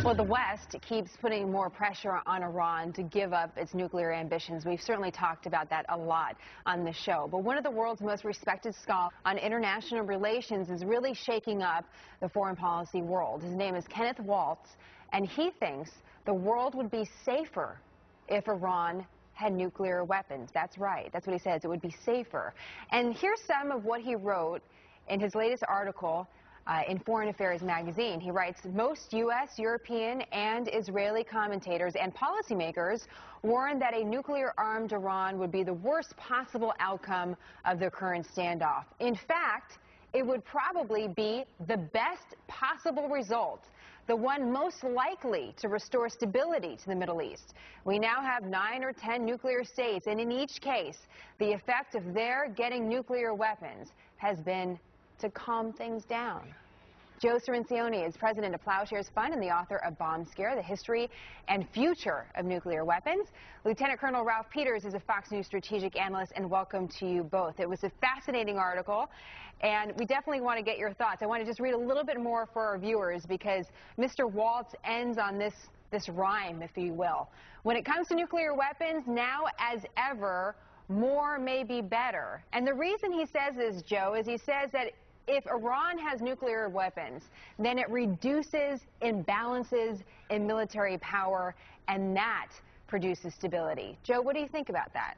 Well, the West keeps putting more pressure on Iran to give up its nuclear ambitions. We've certainly talked about that a lot on the show. But one of the world's most respected scholars on international relations is really shaking up the foreign policy world. His name is Kenneth Waltz, and he thinks the world would be safer if Iran had nuclear weapons. That's right. That's what he says. It would be safer. And here's some of what he wrote in his latest article in Foreign Affairs magazine. He writes, most U.S., European, and Israeli commentators and policymakers warn that a nuclear-armed Iran would be the worst possible outcome of the current standoff. In fact, it would probably be the best possible result, the one most likely to restore stability to the Middle East. We now have 9 or 10 nuclear states, and in each case, the effect of their getting nuclear weapons has been to calm things down. Joe Cirincione is president of Plowshares Fund and the author of Bomb Scare, The History and Future of Nuclear Weapons. Lieutenant Colonel Ralph Peters is a Fox News strategic analyst, and welcome to you both. It was a fascinating article, and we definitely want to get your thoughts. I want to just read a little bit more for our viewers because Mr. Waltz ends on this rhyme, if you will. When it comes to nuclear weapons, now as ever, more may be better. And the reason he says this, Joe, is he says that if Iran has nuclear weapons, then it reduces imbalances in military power, and that produces stability. Joe, what do you think about that?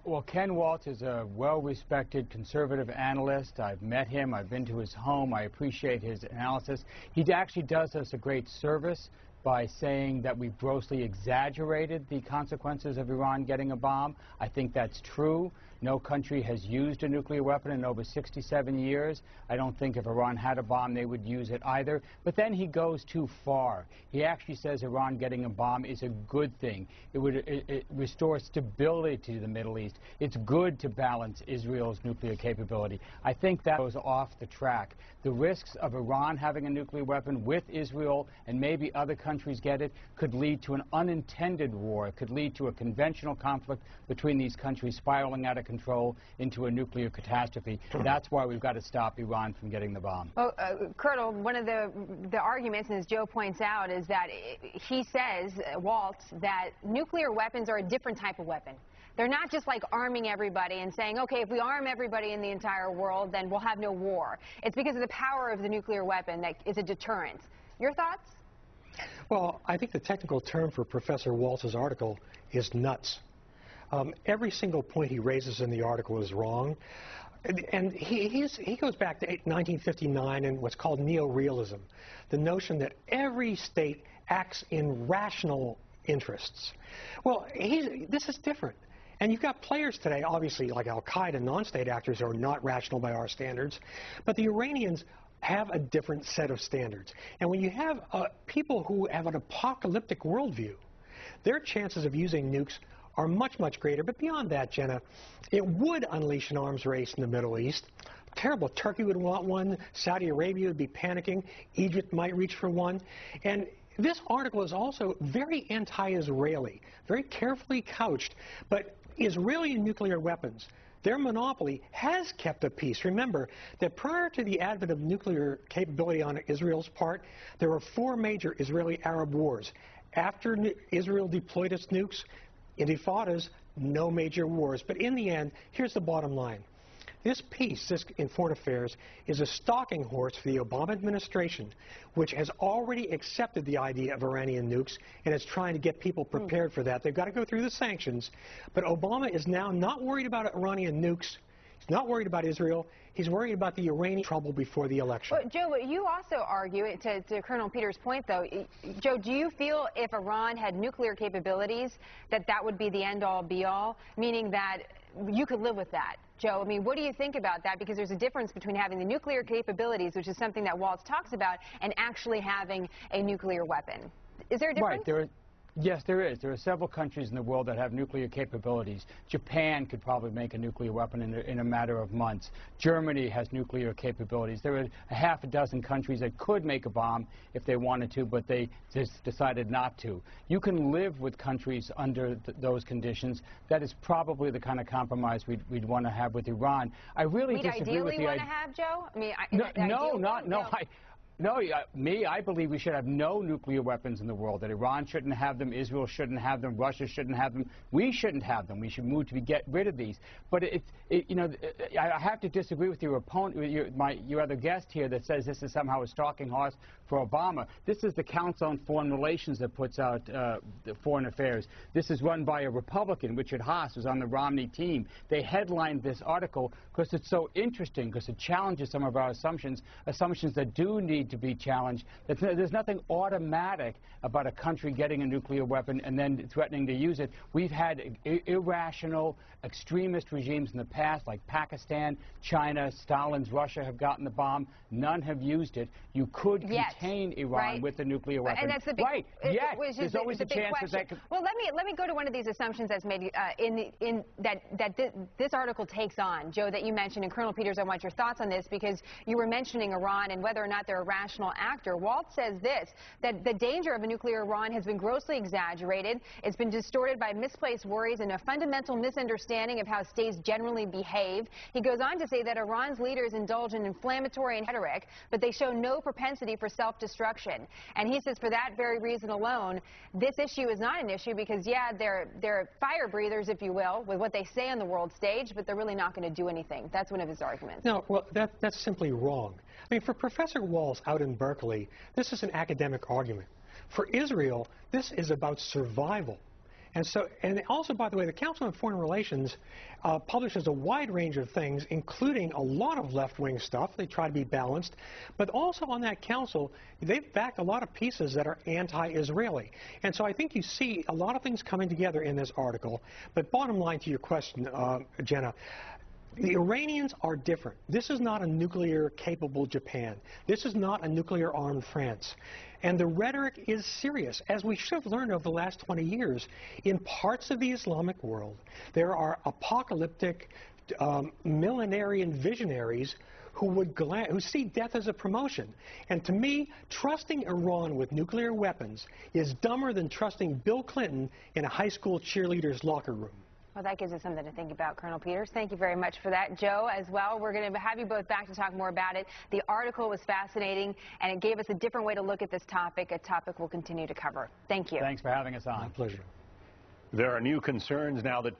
Well, Ken Waltz is a well-respected conservative analyst. I've met him. I've been to his home. I appreciate his analysis. He actually does us a great service by saying that we've grossly exaggerated the consequences of Iran getting a bomb. I think that's true. No country has used a nuclear weapon in over 67 years. I don't think if Iran had a bomb, they would use it either. But then he goes too far. He actually says Iran getting a bomb is a good thing. It restores stability to the Middle East. It's good to balance Israel's nuclear capability. I think that goes off the track. The risks of Iran having a nuclear weapon with Israel and maybe other countries get it could lead to an unintended war. It could lead to a conventional conflict between these countries spiraling out of control into a nuclear catastrophe. That's why we've got to stop Iran from getting the bomb. Well, Colonel, one of the arguments, and as Joe points out, is that he says, Waltz, that nuclear weapons are a different type of weapon. They're not just like arming everybody and saying, okay, if we arm everybody in the entire world, then we'll have no war. It's because of the power of the nuclear weapon that is a deterrent. Your thoughts? Well, I think the technical term for Professor Waltz's article is nuts. Every single point he raises in the article is wrong. And he goes back to 1959 and what's called neorealism, the notion that every state acts in rational interests. Well, this is different. And you've got players today, obviously, like Al-Qaeda, non-state actors are not rational by our standards, but the Iranians have a different set of standards. And when you have people who have an apocalyptic worldview, their chances of using nukes are much, much greater. But beyond that, Jenna, it would unleash an arms race in the Middle East. Terrible. Turkey would want one. Saudi Arabia would be panicking. Egypt might reach for one. And this article is also very anti-Israeli, very carefully couched. But Israeli nuclear weapons, their monopoly has kept the peace. Remember that prior to the advent of nuclear capability on Israel's part, there were 4 major Israeli-Arab wars. After Israel deployed its nukes, intifadas, no major wars. But in the end, here's the bottom line. This peace, in foreign affairs, is a stalking horse for the Obama administration, which has already accepted the idea of Iranian nukes and is trying to get people prepared for that. They've got to go through the sanctions. But Obama is now not worried about Iranian nukes. He's not worried about Israel. He's worried about the Iranian trouble before the election. Well, Joe, you also argue, to Colonel Peters' point, though, Joe, do you feel if Iran had nuclear capabilities that that would be the end-all, be-all, meaning that you could live with that? Joe, I mean, what do you think about that? Because there's a difference between having the nuclear capabilities, which is something that Waltz talks about, and actually having a nuclear weapon. Is there a difference? Right. Yes, there is. There are several countries in the world that have nuclear capabilities. Japan could probably make a nuclear weapon in a matter of months. Germany has nuclear capabilities. There are a half a dozen countries that could make a bomb if they wanted to, but they just decided not to. You can live with countries under those conditions. That is probably the kind of compromise we'd want to have with Iran. I really disagree with the idea. We'd ideally want to have, Joe? I mean, No, I believe we should have no nuclear weapons in the world, that Iran shouldn't have them, Israel shouldn't have them, Russia shouldn't have them. We shouldn't have them. We should move to get rid of these. But you know, I have to disagree with your opponent, your other guest here, that says this is somehow a stalking horse for Obama. This is the Council on Foreign Relations that puts out the foreign affairs. This is run by a Republican, Richard Haas, who's on the Romney team. They headlined this article because it's so interesting, because it challenges some of our assumptions that do need to be challenged. There's nothing automatic about a country getting a nuclear weapon and then threatening to use it. We've had irrational extremist regimes in the past, like Pakistan, China, Stalin's Russia have gotten the bomb. None have used it. You could contain Iran with a nuclear weapon. And that's the big, there's always a chance that could. Well, let me go to one of these assumptions that's made that this article takes on, Joe, that you mentioned. And Colonel Peters, I want your thoughts on this, because you were mentioning Iran and whether or not they're a rational actor. Waltz says this, that the danger of a nuclear Iran has been grossly exaggerated. It's been distorted by misplaced worries and a fundamental misunderstanding of how states generally behave. He goes on to say that Iran's leaders indulge in inflammatory rhetoric, but they show no propensity for self-destruction. And he says for that very reason alone, this issue is not an issue because, yeah, they're fire breathers, if you will, with what they say on the world stage, but they're really not going to do anything. That's one of his arguments. No, well, that's simply wrong. I mean, for Professor Waltz out in Berkeley, this is an academic argument. For Israel, this is about survival. And also, by the way, the Council on Foreign Relations publishes a wide range of things, including a lot of left-wing stuff. They try to be balanced. But also on that council, they've backed a lot of pieces that are anti-Israeli. And so I think you see a lot of things coming together in this article. But bottom line to your question, Jenna, the Iranians are different. This is not a nuclear-capable Japan. This is not a nuclear-armed France. And the rhetoric is serious, as we should have learned over the last 20 years. In parts of the Islamic world, there are apocalyptic, millenarian visionaries who see death as a promotion. And to me, trusting Iran with nuclear weapons is dumber than trusting Bill Clinton in a high school cheerleader's locker room. Well, that gives us something to think about, Colonel Peters. Thank you very much for that. Joe, as well, we're going to have you both back to talk more about it. The article was fascinating, and it gave us a different way to look at this topic, a topic we'll continue to cover. Thank you. Thanks for having us on. My pleasure. There are new concerns now that